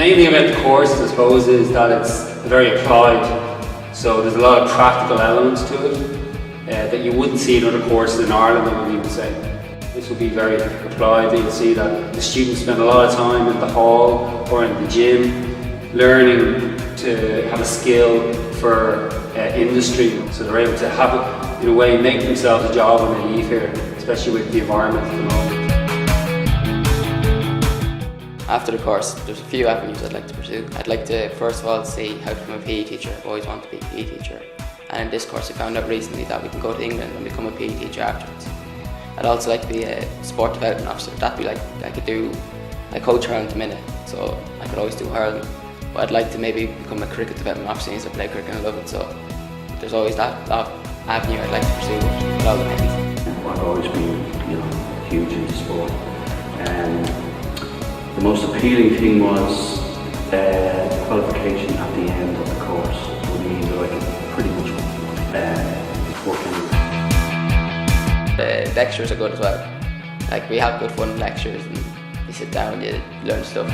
main thing about the course, I suppose, is that it's very applied. So there's a lot of practical elements to it that you wouldn't see in other courses in Ireland, I would even say. This will be very applied. You'll see that the students spend a lot of time in the hall or in the gym learning to have a skill for industry. So they're able to have it, in a way, make themselves a job when they leave here, especially with the environment at the moment. After the course, there's a few avenues I'd like to pursue. I'd like to first of all see how to become a PE teacher. I've always wanted to be a PE teacher. And in this course I found out recently that we can go to England and become a PE teacher afterwards. I'd also like to be a sport development officer. That'd be like, I coach hurling at the minute, so I could always do hurling. But I'd like to maybe become a cricket development officer since I play cricket and I love it. So there's always that avenue I'd like to pursue with all the things. I've always been, huge into sport. The most appealing thing was the qualification at the end of the course. It means that I can pretty much work anywhere. The lectures are good as well. Like, we have good fun lectures and you sit down and you learn stuff.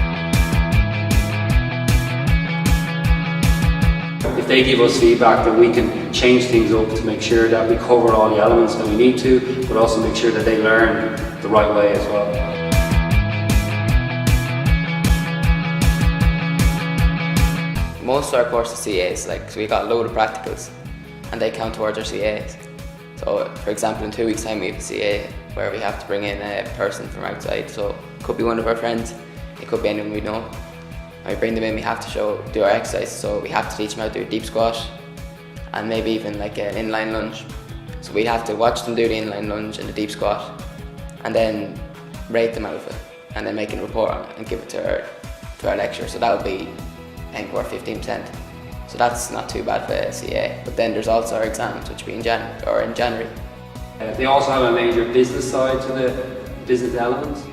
If they give us feedback, then we can change things up to make sure that we cover all the elements that we need to, but also make sure that they learn the right way as well. Most of our course is CAs, so we got a load of practicals and they count towards our CAs. So for example, in 2 weeks time we have a CA where we have to bring in a person from outside. So it could be one of our friends, it could be anyone we know. When we bring them in, we have to do our exercise. So we have to teach them how to do a deep squat and maybe even like an inline lunge. So we have to watch them do the inline lunge and the deep squat and then rate them out of it and then make a report on it and give it to our lecturer. So that would be, I think, worth 15%. So that's not too bad for a CA. But then there's also our exams, which will be in January. They also have a major business side to the business elements.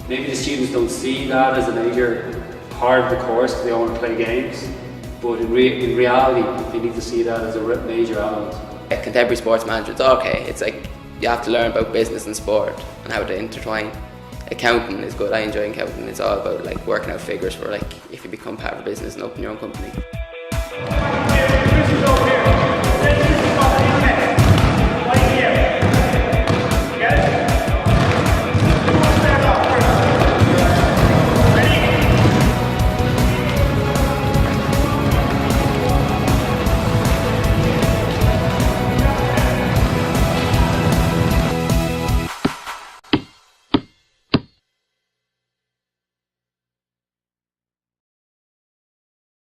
Maybe the students don't see that as a major part of the course because they don't want to play games. But in reality, they need to see that as a major element. Contemporary sports management, okay, it's like you have to learn about business and sport and how to intertwine. Accounting is good. I enjoy accounting. It's all about like working out figures for like if you become part of a business and open your own company.